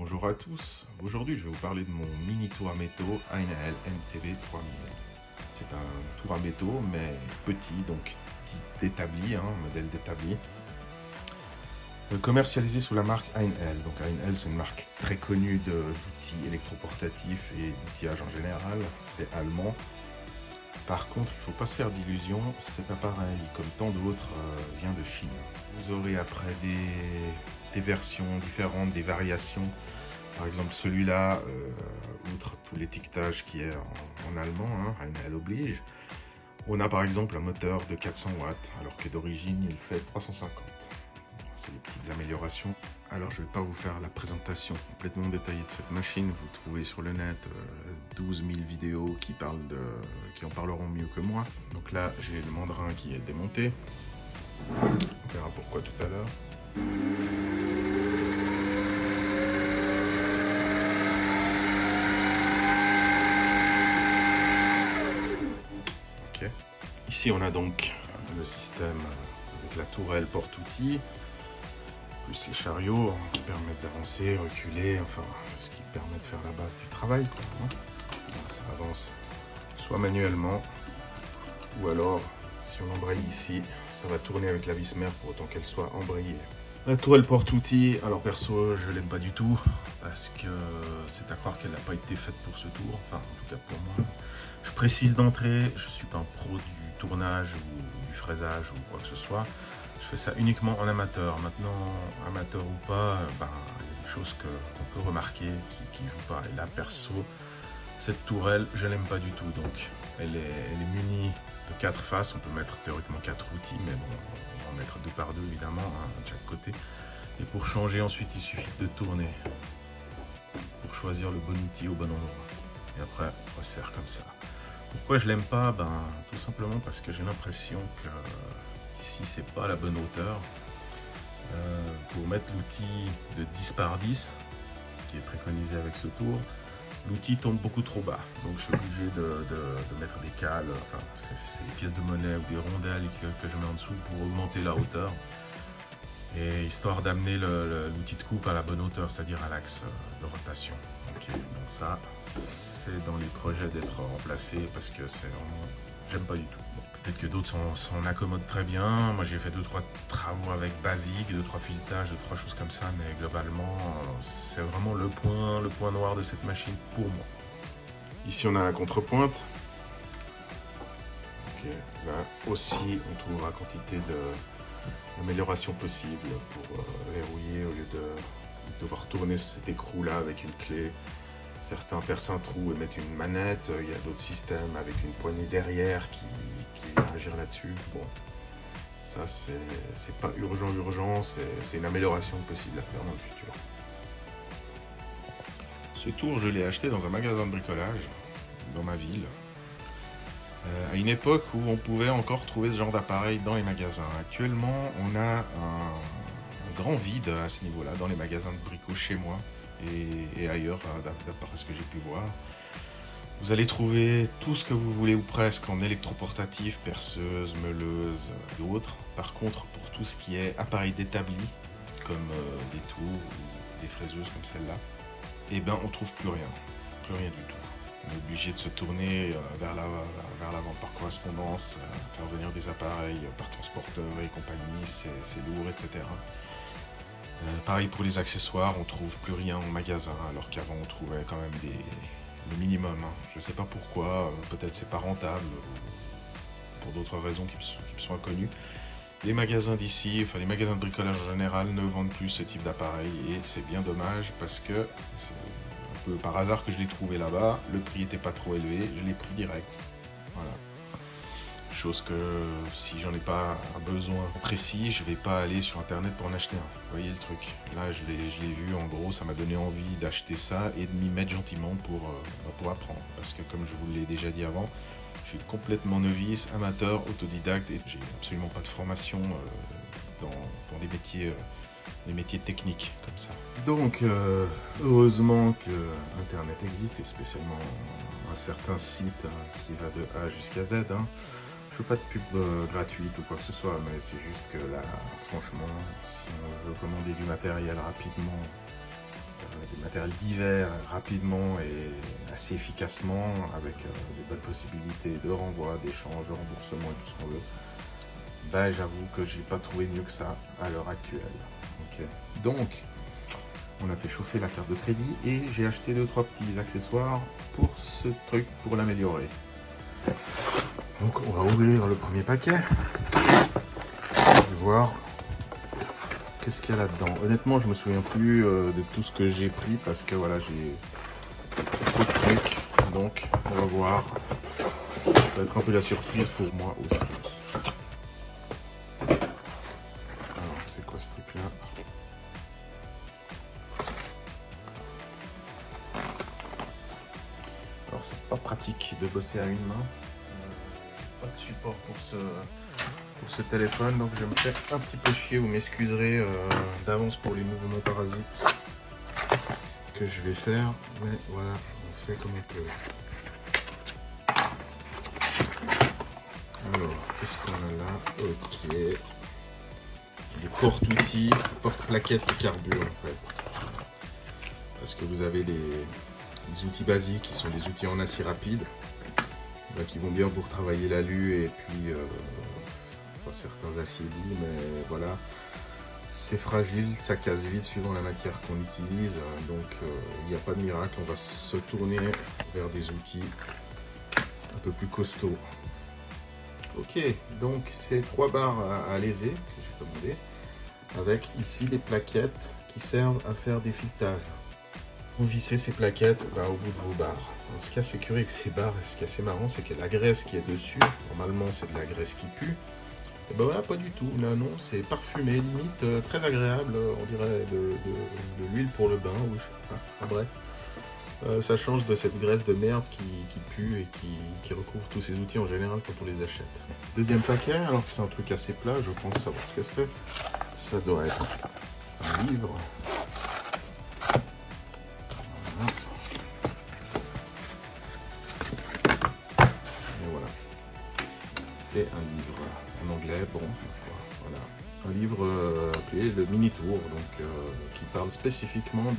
Bonjour à tous, aujourd'hui je vais vous parler de mon mini tour à métaux ANL MTB 3000. C'est un tour à métaux mais petit, donc dit d'établi, modèle d'établi. Commercialisé sous la marque ANL. Donc ANL c'est une marque très connue d'outils électroportatifs et d'outillage en général, c'est allemand. Par contre, il ne faut pas se faire d'illusions, cet appareil, comme tant d'autres, vient de Chine. Vous aurez après des versions différentes, des variations. Par exemple, celui-là, outre tout l'étiquetage qui est en allemand, ANL oblige, on a par exemple un moteur de 400 watts, alors que d'origine, il fait 350. C'est des petites améliorations. Alors, je ne vais pas vous faire la présentation complètement détaillée de cette machine. Vous trouvez sur le net 12 000 vidéos qui en parleront mieux que moi. Donc là, j'ai le mandrin qui est démonté. On verra pourquoi tout à l'heure. Ok. Ici, on a donc le système avec la tourelle porte-outils, plus les chariots qui permettent d'avancer, reculer, enfin, ce qui permet de faire la base du travail. Ça avance soit manuellement, ou alors, si on embraye ici, ça va tourner avec la vis mère pour autant qu'elle soit embrayée. La tourelle porte-outils, alors perso, je l'aime pas du tout, parce que c'est à croire qu'elle n'a pas été faite pour ce tour, enfin, en tout cas pour moi. Je précise d'entrée, je suis pas un pro du tournage ou du fraisage ou quoi que ce soit. Je fais ça uniquement en amateur. Maintenant, amateur ou pas, il y a des choses qu'on peut remarquer qui jouent pas. Et là, perso, cette tourelle, je l'aime pas du tout. Donc, elle est munie de 4 faces. On peut mettre théoriquement 4 outils, mais bon, on va en mettre 2 par 2 évidemment, de chaque côté. Et pour changer ensuite, il suffit de tourner pour choisir le bon outil au bon endroit. Et après, on resserre comme ça. Pourquoi je l'aime pas? Tout simplement parce que j'ai l'impression que ici c'est pas la bonne hauteur. Pour mettre l'outil de 10 par 10 qui est préconisé avec ce tour, l'outil tombe beaucoup trop bas. Donc je suis obligé de mettre des cales, enfin c'est des pièces de monnaie ou des rondelles que je mets en dessous pour augmenter la hauteur. Et histoire d'amener l'outil de coupe à la bonne hauteur, c'est-à-dire à l'axe de rotation. Ok, bon ça, c'est dans les projets d'être remplacé parce que c'est vraiment, j'aime pas du tout. Bon, peut-être que d'autres s'en accommodent très bien. Moi j'ai fait 2-3 travaux avec basique, 2-3 filetages, 2-3 choses comme ça, mais globalement, c'est vraiment le point noir de cette machine pour moi. Ici on a la contrepointe. Ok, là aussi on trouvera quantité d'améliorations possibles pour verrouiller au lieu de devoir tourner cet écrou là avec une clé. Certains percent un trou et mettent une manette. Il y a d'autres systèmes avec une poignée derrière qui agir là-dessus. Bon, ça c'est pas urgent, c'est une amélioration possible à faire dans le futur. Ce tour, je l'ai acheté dans un magasin de bricolage dans ma ville. À une époque où on pouvait encore trouver ce genre d'appareil dans les magasins. Actuellement, on a un grand vide à ce niveau-là dans les magasins de bricots chez moi et ailleurs, d'après ce que j'ai pu voir. Vous allez trouver tout ce que vous voulez ou presque en électroportatif, perceuse, meuleuse et autres. Par contre, pour tout ce qui est appareil d'établi, comme des tours ou des fraiseuses comme celle-là, eh ben on trouve plus rien du tout. On est obligé de se tourner vers l'avant par correspondance, faire venir des appareils par transporteur et compagnie, c'est lourd, etc. Pareil pour les accessoires, on trouve plus rien en magasin, alors qu'avant on trouvait quand même le minimum. Je ne sais pas pourquoi, peut-être c'est pas rentable, ou pour d'autres raisons qui me sont inconnues. Les magasins d'ici, enfin les magasins de bricolage en général, ne vendent plus ce type d'appareil et c'est bien dommage parce que c'est un peu par hasard que je l'ai trouvé là-bas, le prix n'était pas trop élevé, je l'ai pris direct. Voilà. Chose que si j'en ai pas un besoin précis, je vais pas aller sur internet pour en acheter un. Vous voyez le truc? Là je l'ai vu, en gros ça m'a donné envie d'acheter ça et de m'y mettre gentiment pour apprendre. Parce que comme je vous l'ai déjà dit avant, je suis complètement novice, amateur, autodidacte et j'ai absolument pas de formation dans des métiers techniques comme ça. Donc heureusement que internet existe et spécialement un certain site qui va de A jusqu'à Z. Je fais pas de pub gratuite ou quoi que ce soit, mais c'est juste que là, franchement, si on veut commander du matériel rapidement, des matériel d'hiver rapidement et assez efficacement, avec des bonnes possibilités de renvoi, d'échange, de remboursement et tout ce qu'on veut, bah, j'avoue que j'ai pas trouvé mieux que ça à l'heure actuelle. Ok. Donc, on a fait chauffer la carte de crédit et j'ai acheté 2-3 petits accessoires pour ce truc, pour l'améliorer. Donc on va ouvrir le premier paquet et voir qu'est-ce qu'il y a là-dedans. Honnêtement, je me souviens plus de tout ce que j'ai pris parce que voilà, j'ai trop de trucs. Donc on va voir. Ça va être un peu la surprise pour moi aussi. Alors c'est quoi ce truc-là? Alors c'est pas pratique de bosser à une main. Pas de support pour ce téléphone, donc je me fais un petit peu chier, vous m'excuserez d'avance pour les mouvements parasites que je vais faire, mais voilà, on fait comme on peut. Alors, qu'est-ce qu'on a là? Ok. Des porte-outils, porte-plaquettes de carbure en fait. Parce que vous avez des outils basiques qui sont des outils en acier rapide, là, qui vont bien pour travailler l'alu et puis certains aciers doux, mais voilà, c'est fragile, ça casse vite suivant la matière qu'on utilise, donc il n'y a pas de miracle, on va se tourner vers des outils un peu plus costauds. Ok, donc c'est 3 barres à léser que j'ai commandé, avec ici des plaquettes qui servent à faire des filetages. Vous vissez ces plaquettes au bout de vos barres. Alors, ce qui est assez curieux avec ces barres, et ce qui est assez marrant, c'est que la graisse qui est dessus, normalement c'est de la graisse qui pue, et ben voilà, pas du tout. Là, non, c'est parfumé, limite très agréable. On dirait de l'huile pour le bain, ou je sais pas. Enfin, bref, ça change de cette graisse de merde qui pue et qui recouvre tous ces outils en général quand on les achète. Deuxième paquet, alors c'est un truc assez plat, je pense savoir ce que c'est. Ça doit être un livre. Voilà. Et voilà. C'est un livre en anglais, bon, voilà. Un livre appelé le Mini Tour, donc qui parle spécifiquement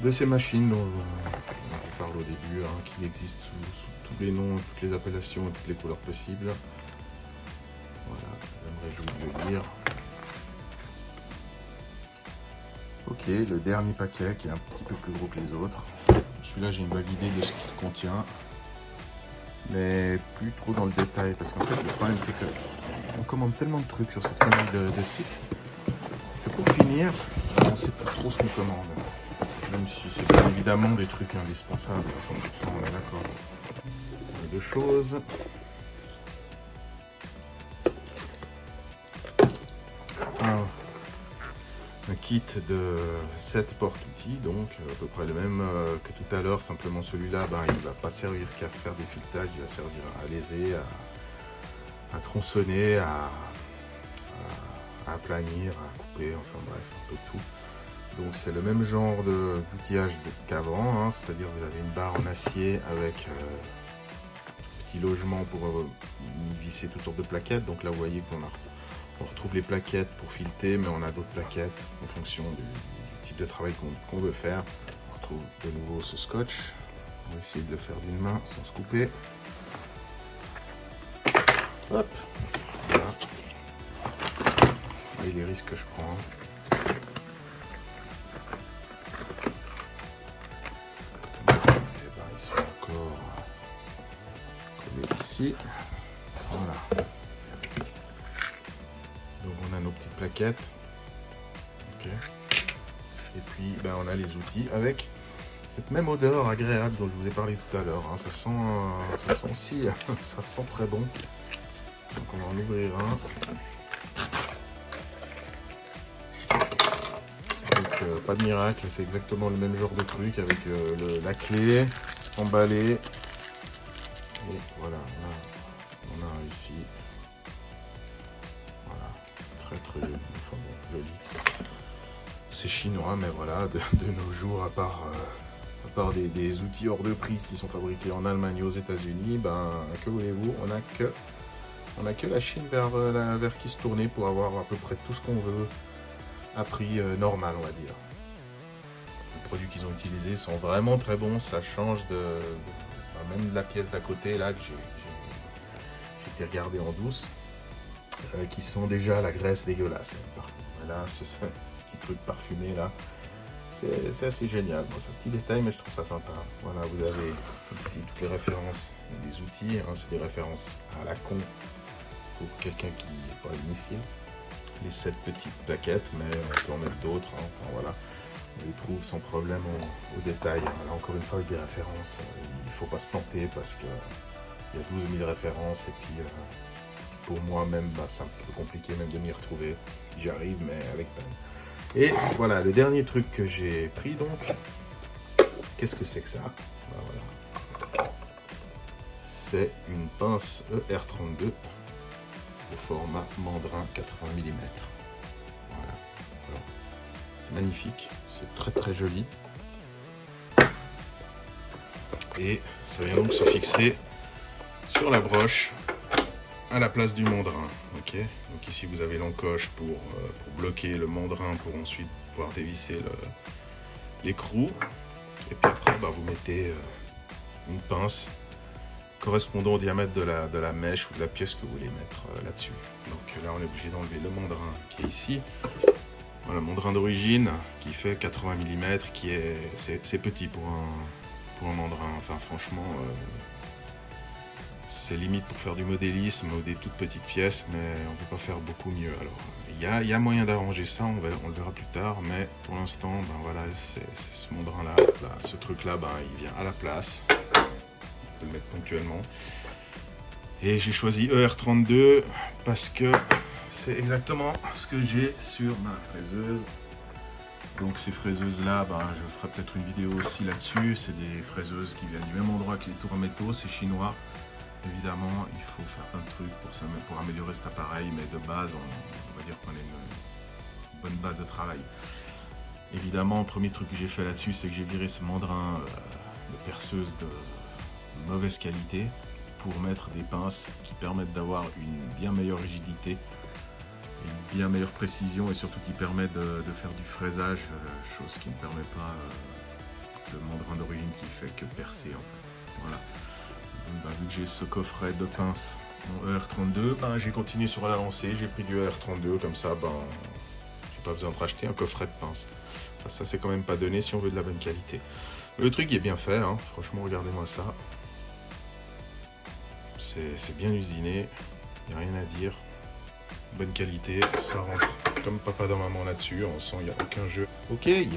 de ces machines dont on parle au début, qui existent sous tous les noms, toutes les appellations et toutes les couleurs possibles. Voilà, j'aimerais juste le lire. Ok, le dernier paquet qui est un petit peu plus gros que les autres. Celui-là, j'ai une vague idée de ce qu'il contient, mais plus trop dans le détail, parce qu'en fait, le problème, c'est que on commande tellement de trucs sur cette connerie de site que pour finir, on ne sait plus trop ce qu'on commande. Même si c'est bien évidemment des trucs indispensables, à 100%, on est d'accord. Il y a deux choses. Un kit de 7 porte-outils, donc à peu près le même que tout à l'heure, simplement celui-là, il ne va pas servir qu'à faire des filetages, il va servir à léser, à tronçonner, à aplanir, à couper, enfin bref, un peu tout. Donc c'est le même genre d'outillage qu'avant, c'est-à-dire vous avez une barre en acier avec un petit logement pour y visser toutes sortes de plaquettes. Donc là vous voyez on retrouve les plaquettes pour fileter, mais on a d'autres plaquettes en fonction du type de travail qu'on veut faire. On retrouve de nouveau ce scotch. On va essayer de le faire d'une main sans se couper. Hop, voilà. Et les risques que je prends. Et ils sont encore collés ici. Voilà. Donc on a nos petites plaquettes. Ok. Et puis on a les outils avec cette même odeur agréable dont je vous ai parlé tout à l'heure. Ça sent aussi, ça sent très bon. Donc on va en ouvrir un. Donc pas de miracle, c'est exactement le même genre de truc avec la clé emballée. Et voilà, on a un ici. Voilà, très joli, enfin bon, joli. C'est chinois, mais voilà, de nos jours, à part des outils hors de prix qui sont fabriqués en Allemagne et aux États-Unis, que voulez-vous, on a que la Chine vers qui se tourner pour avoir à peu près tout ce qu'on veut à prix normal, on va dire. Les produits qu'ils ont utilisés sont vraiment très bons, ça change même de la pièce d'à côté là que j'ai été regarder en douce, qui sont déjà la graisse dégueulasse. Voilà, ce petit truc parfumé là, c'est assez génial. Bon, c'est un petit détail, mais je trouve ça sympa. Voilà, vous avez ici toutes les références des outils, hein, c'est des références à la con pour quelqu'un qui n'est pas initié. Les 7 petites plaquettes, mais on peut en mettre d'autres. Hein, enfin, voilà. On les trouve sans problème au détail. Là encore une fois avec des références, il ne faut pas se planter parce qu'il y a 12 000 références et puis pour moi même c'est un petit peu compliqué même de m'y retrouver. J'y arrive mais avec peine. Et voilà le dernier truc que j'ai pris donc. Qu'est-ce que c'est que ça? Voilà. C'est une pince ER32 au format mandrin 80 mm. Voilà. C'est magnifique, c'est très très joli. Et ça vient donc se fixer sur la broche à la place du mandrin. Okay, donc ici vous avez l'encoche pour bloquer le mandrin pour ensuite pouvoir dévisser l'écrou. Et puis après vous mettez une pince correspondant au diamètre de la mèche ou de la pièce que vous voulez mettre là-dessus. Donc là on est obligé d'enlever le mandrin qui est ici. Voilà, le mandrin d'origine qui fait 80 mm, c'est petit pour un mandrin. Enfin franchement, c'est limite pour faire du modélisme ou des toutes petites pièces, mais on peut pas faire beaucoup mieux. Alors il y a moyen d'arranger ça, on le verra plus tard, mais pour l'instant, voilà, c'est ce mandrin là, ce truc là, il vient à la place. On peut le mettre ponctuellement. Et j'ai choisi ER32 parce que c'est exactement ce que j'ai sur ma fraiseuse. Donc ces fraiseuses là, je ferai peut-être une vidéo aussi là-dessus. C'est des fraiseuses qui viennent du même endroit que les tours à métaux, c'est chinois. Évidemment, il faut faire plein de trucs pour améliorer cet appareil, mais de base, on va dire qu'on a une bonne base de travail. Évidemment, le premier truc que j'ai fait là-dessus, c'est que j'ai viré ce mandrin de perceuse de mauvaise qualité pour mettre des pinces qui permettent d'avoir une bien meilleure rigidité, une bien meilleure précision et surtout qui permettent de faire du fraisage, chose qui ne permet pas le mandrin d'origine qui fait que percer en fait. Voilà. Donc, vu que j'ai ce coffret de pinces en ER32, j'ai continué sur la lancée, j'ai pris du ER32, comme ça j'ai pas besoin de racheter un coffret de pinces. Enfin, ça c'est quand même pas donné si on veut de la bonne qualité. Le truc est bien fait, hein. Franchement regardez-moi ça. C'est bien usiné, il n'y a rien à dire. Bonne qualité, ça rentre comme papa dans maman là-dessus, on sent il n'y a aucun jeu. Ok, et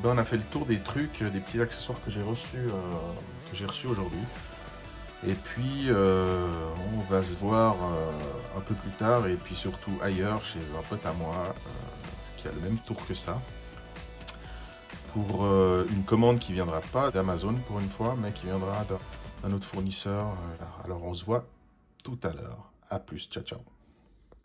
on a fait le tour des trucs, des petits accessoires que j'ai reçus aujourd'hui. Et puis on va se voir un peu plus tard et puis surtout ailleurs chez un pote à moi qui a le même tour que ça. Pour une commande qui viendra pas d'Amazon pour une fois, mais qui viendra d'un autre fournisseur. Alors on se voit tout à l'heure. A plus, ciao ciao.